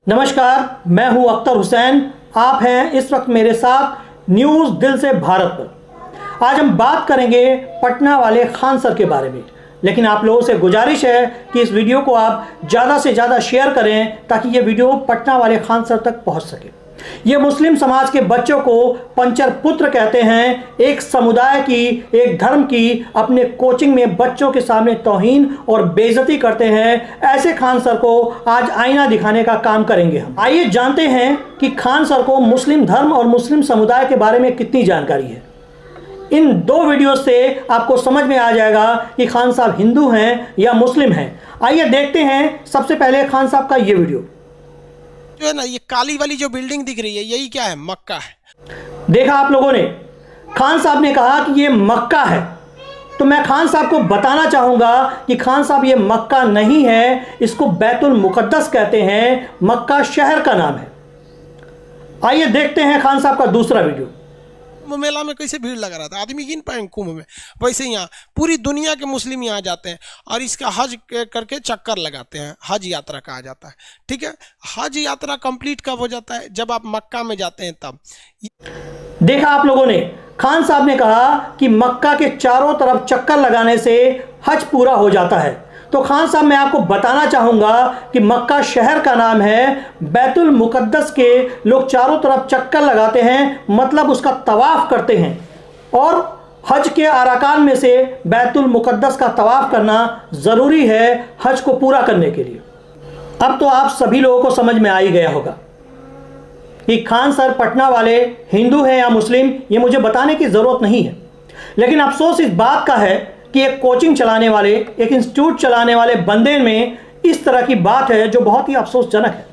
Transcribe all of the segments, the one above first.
नमस्कार, मैं हूं अख्तर हुसैन। आप हैं इस वक्त मेरे साथ न्यूज़ दिल से भारत पर। आज हम बात करेंगे पटना वाले खान सर के बारे में, लेकिन आप लोगों से गुजारिश है कि इस वीडियो को आप ज़्यादा से ज़्यादा शेयर करें ताकि ये वीडियो पटना वाले खान सर तक पहुंच सके। ये मुस्लिम समाज के बच्चों को पंचर पुत्र कहते हैं। एक समुदाय की, एक धर्म की अपने कोचिंग में बच्चों के सामने तौहीन और बेइज्जती करते हैं। ऐसे खान सर को आज आईना दिखाने का काम करेंगे हम। आइए जानते हैं कि खान सर को मुस्लिम धर्म और मुस्लिम समुदाय के बारे में कितनी जानकारी है। इन दो वीडियो से आपको समझ में आ जाएगा कि खान साहब हिंदू हैं या मुस्लिम हैं। आइए देखते हैं सबसे पहले खान साहब का ये वीडियो। जो है ना, ये काली वाली जो बिल्डिंग दिख रही है, यही क्या है? मक्का है। देखा आप लोगों ने, खान साहब ने कहा कि ये मक्का है। तो मैं खान साहब को बताना चाहूंगा कि खान साहब ये मक्का नहीं है, इसको बैतुल मुकद्दस कहते हैं। मक्का शहर का नाम है। आइए देखते हैं खान साहब का दूसरा वीडियो। कुंभ मेला में कैसे भीड़ लगा रहा था, आदमी गिन पाएंगे कुंभ में? वैसे यहाँ पूरी दुनिया के मुस्लिम यहाँ जाते हैं और इसका हज करके चक्कर लगाते हैं। हज यात्रा कहा जाता है, ठीक है। हज यात्रा कंप्लीट कब हो जाता है? जब आप मक्का में जाते हैं तब। देखा आप लोगों ने, खान साहब ने कहा कि मक्का के चारों तरफ चक्कर लगाने से हज पूरा हो जाता है। तो खान साहब, मैं आपको बताना चाहूंगा कि मक्का शहर का नाम है। बैतुल मुकद्दस के लोग चारों तरफ चक्कर लगाते हैं, मतलब उसका तवाफ करते हैं। और हज के अरकान में से बैतुल मुकद्दस का तवाफ करना ज़रूरी है हज को पूरा करने के लिए। अब तो आप सभी लोगों को समझ में आ ही गया होगा कि खान सर पटना वाले हिंदू हैं या मुस्लिम, ये मुझे बताने की ज़रूरत नहीं है। लेकिन अफसोस इस बात का है कि एक कोचिंग चलाने वाले, एक इंस्टीट्यूट चलाने वाले बंदे में इस तरह की बात है जो बहुत ही अफसोसजनक है।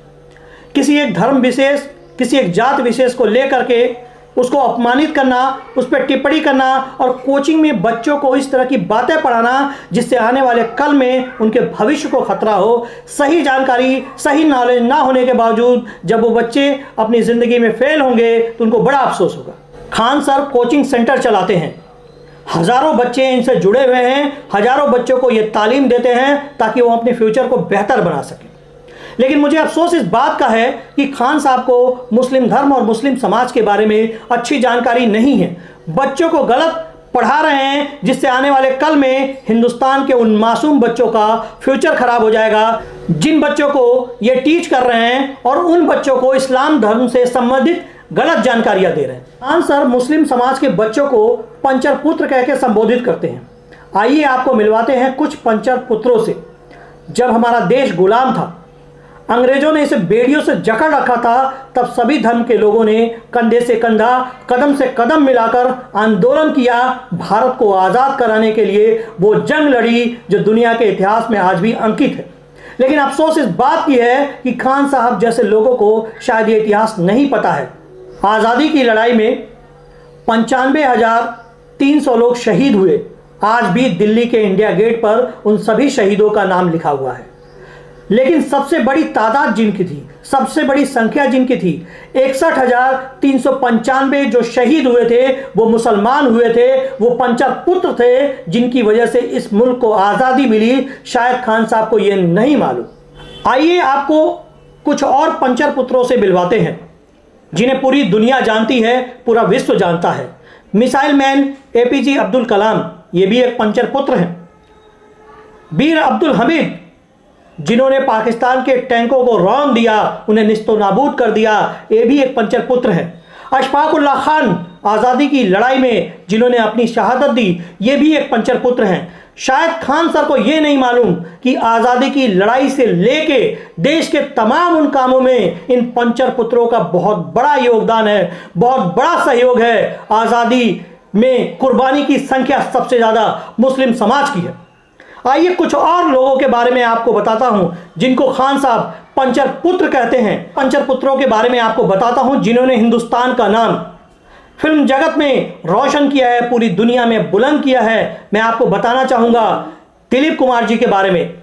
किसी एक धर्म विशेष, किसी एक जात विशेष को लेकर के उसको अपमानित करना, उस पर टिप्पणी करना और कोचिंग में बच्चों को इस तरह की बातें पढ़ाना जिससे आने वाले कल में उनके भविष्य को खतरा हो। सही जानकारी, सही नॉलेज ना होने के बावजूद जब वो बच्चे अपनी ज़िंदगी में फेल होंगे तो उनको बड़ा अफसोस होगा। खान सर कोचिंग सेंटर चलाते हैं, हज़ारों बच्चे इनसे जुड़े हुए हैं, हज़ारों बच्चों को ये तालीम देते हैं ताकि वो अपने फ्यूचर को बेहतर बना सकें। लेकिन मुझे अफसोस इस बात का है कि खान साहब को मुस्लिम धर्म और मुस्लिम समाज के बारे में अच्छी जानकारी नहीं है। बच्चों को गलत पढ़ा रहे हैं जिससे आने वाले कल में हिंदुस्तान के उन मासूम बच्चों का फ्यूचर खराब हो जाएगा जिन बच्चों को ये टीच कर रहे हैं, और उन बच्चों को इस्लाम धर्म से संबंधित गलत जानकारियां दे रहे हैं। खान सर मुस्लिम समाज के बच्चों को पंचर पुत्र कह के संबोधित करते हैं। आइए आपको मिलवाते हैं कुछ पंचर पुत्रों से। जब हमारा देश गुलाम था, अंग्रेजों ने इसे बेड़ियों से जकड़ रखा था, तब सभी धर्म के लोगों ने कंधे से कंधा, कदम से कदम मिलाकर आंदोलन किया। भारत को आज़ाद कराने के लिए वो जंग लड़ी जो दुनिया के इतिहास में आज भी अंकित है। लेकिन अफसोस इस बात की है कि खान साहब जैसे लोगों को शायद ये इतिहास नहीं पता है। आज़ादी की लड़ाई में 95,300 लोग शहीद हुए। आज भी दिल्ली के इंडिया गेट पर उन सभी शहीदों का नाम लिखा हुआ है। लेकिन सबसे बड़ी तादाद जिनकी थी, सबसे बड़ी संख्या जिनकी थी, 61,395 जो शहीद हुए थे वो मुसलमान हुए थे, वो पंचर पुत्र थे जिनकी वजह से इस मुल्क को आज़ादी मिली। शायद खान साहब को ये नहीं मालूम। आइए आपको कुछ और पंचर पुत्रों से मिलवाते हैं जिन्हें पूरी दुनिया जानती है, पूरा विश्व जानता है। Missile man APJ Abdul Kalam, ये भी एक पंचर पुत्र हैं। वीर अब्दुल हमीद, जिन्होंने पाकिस्तान के टैंकों को रौंद दिया, उन्हें निस्तो नाबूद कर दिया, ये भी एक पंचर पुत्र है। अशफाकुल्लाह खान, आज़ादी की लड़ाई में जिन्होंने अपनी शहादत दी, ये भी एक पंचर पुत्र हैं। शायद खान सर को ये नहीं मालूम कि आज़ादी की लड़ाई से लेके देश के तमाम उन कामों में इन पंचर पुत्रों का बहुत बड़ा योगदान है, बहुत बड़ा सहयोग है। आज़ादी में कुर्बानी की संख्या सबसे ज़्यादा मुस्लिम समाज की है। आइए कुछ और लोगों के बारे में आपको बताता हूं जिनको खान साहब पंचर पुत्र कहते हैं। पंचर पुत्रों के बारे में आपको बताता हूं जिन्होंने हिंदुस्तान का नाम फिल्म जगत में रोशन किया है, पूरी दुनिया में बुलंद किया है। मैं आपको बताना चाहूंगा दिलीप कुमार जी के बारे में।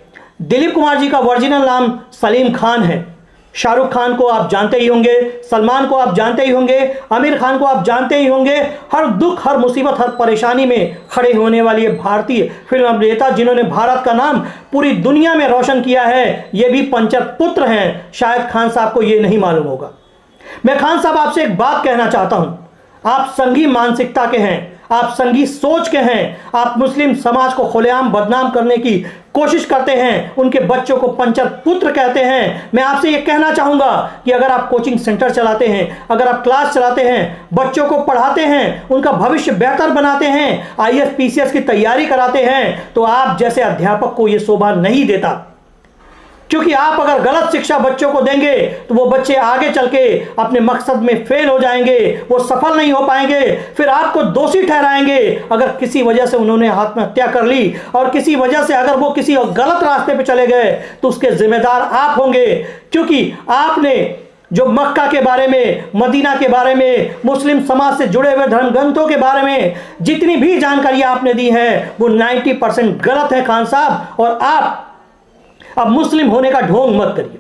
दिलीप कुमार जी का ओरिजिनल नाम सलीम खान है। शाहरुख खान को आप जानते ही होंगे, सलमान को आप जानते ही होंगे, आमिर खान को आप जानते ही होंगे। हर दुख, हर मुसीबत, हर परेशानी में खड़े होने वाली भारतीय फिल्म अभिनेता जिन्होंने भारत का नाम पूरी दुनिया में रोशन किया है, ये भी पंचर पुत्र हैं। शायद खान साहब को ये नहीं मालूम होगा। मैं खान साहब आपसे एक बात कहना चाहता हूं, आप संघी मानसिकता के हैं, आप संघी सोच के हैं, आप मुस्लिम समाज को खुलेआम बदनाम करने की कोशिश करते हैं, उनके बच्चों को पंचर पुत्र कहते हैं। मैं आपसे ये कहना चाहूंगा कि अगर आप कोचिंग सेंटर चलाते हैं, अगर आप क्लास चलाते हैं, बच्चों को पढ़ाते हैं, उनका भविष्य बेहतर बनाते हैं, IAS PCS की तैयारी कराते हैं, तो आप जैसे अध्यापक को यह शोभा नहीं देता। क्योंकि आप अगर गलत शिक्षा बच्चों को देंगे तो वो बच्चे आगे चल के अपने मकसद में फेल हो जाएंगे, वो सफल नहीं हो पाएंगे, फिर आपको दोषी ठहराएंगे। अगर किसी वजह से उन्होंने आत्महत्या कर ली और किसी वजह से अगर वो किसी गलत रास्ते पे चले गए तो उसके जिम्मेदार आप होंगे। क्योंकि आपने जो मक्का के बारे में, मदीना के बारे में, मुस्लिम समाज से जुड़े हुए धर्म ग्रंथों के बारे में जितनी भी जानकारी आपने दी है वो 90% गलत है खान साहब। और आप अब मुस्लिम होने का ढोंग मत करिए।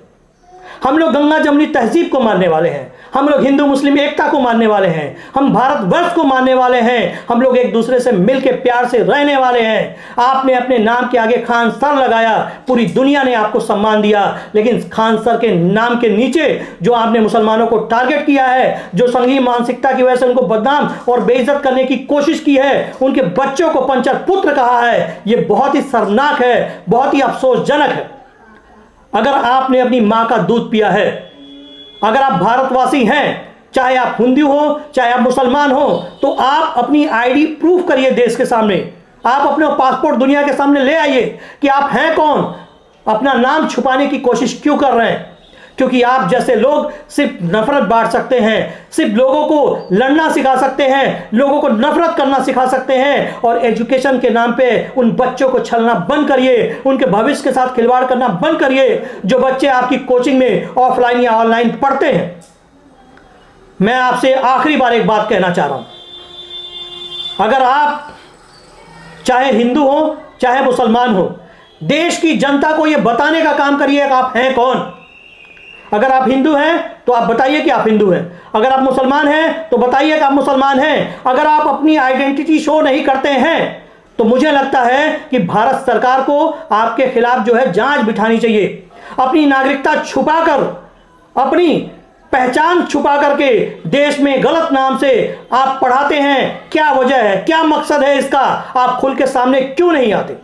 हम लोग गंगा जमुनी तहजीब को मानने वाले हैं, हम लोग हिंदू मुस्लिम एकता को मानने वाले हैं, हम भारतवर्ष को मानने वाले हैं, हम लोग एक दूसरे से मिलकर प्यार से रहने वाले हैं। आपने अपने नाम के आगे खान सर लगाया, पूरी दुनिया ने आपको सम्मान दिया, लेकिन खान सर के नाम के नीचे जो आपने मुसलमानों को टारगेट किया है, जो संघी मानसिकता की वजह से उनको बदनाम और बेइज्जत करने की कोशिश की है, उनके बच्चों को पंचर पुत्र कहा है, यह बहुत ही शर्मनाक है, बहुत ही अफसोसजनक है। अगर आपने अपनी मां का दूध पिया है, अगर आप भारतवासी हैं, चाहे आप हिंदू हो चाहे आप मुसलमान हो, तो आप अपनी आईडी प्रूफ करिए देश के सामने। आप अपना पासपोर्ट दुनिया के सामने ले आइए कि आप हैं कौन। अपना नाम छुपाने की कोशिश क्यों कर रहे हैं? क्योंकि आप जैसे लोग सिर्फ नफरत बांट सकते हैं, सिर्फ लोगों को लड़ना सिखा सकते हैं, लोगों को नफरत करना सिखा सकते हैं। और एजुकेशन के नाम पे उन बच्चों को छलना बंद करिए, उनके भविष्य के साथ खिलवाड़ करना बंद करिए, जो बच्चे आपकी कोचिंग में ऑफलाइन या ऑनलाइन पढ़ते हैं। मैं आपसे आखिरी बार एक बात कहना चाह रहा हूं, अगर आप चाहे हिंदू हो चाहे मुसलमान हो, देश की जनता को यह बताने का काम करिए कि आप हैं कौन। अगर आप हिंदू हैं तो आप बताइए कि आप हिंदू हैं, अगर आप मुसलमान हैं तो बताइए कि आप मुसलमान हैं। अगर आप अपनी आइडेंटिटी शो नहीं करते हैं तो मुझे लगता है कि भारत सरकार को आपके खिलाफ जो है जांच बिठानी चाहिए। अपनी नागरिकता छुपाकर, अपनी पहचान छुपा करके देश में गलत नाम से आप पढ़ाते हैं, क्या वजह है, क्या मकसद है इसका? आप खुल के सामने क्यों नहीं आते?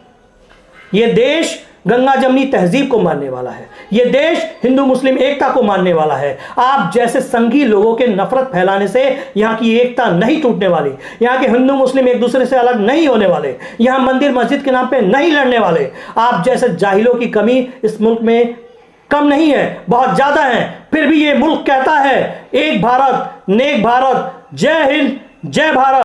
यह देश गंगा जमुनी तहजीब को मानने वाला है, यह देश हिंदू मुस्लिम एकता को मानने वाला है। आप जैसे संघी लोगों के नफरत फैलाने से यहाँ की एकता नहीं टूटने वाली, यहाँ के हिंदू मुस्लिम एक दूसरे से अलग नहीं होने वाले, यहाँ मंदिर मस्जिद के नाम पे नहीं लड़ने वाले। आप जैसे जाहिलों की कमी इस मुल्क में कम नहीं है, बहुत ज्यादा है। फिर भी ये मुल्क कहता है एक भारत नेक भारत, जय हिंद जय भारत।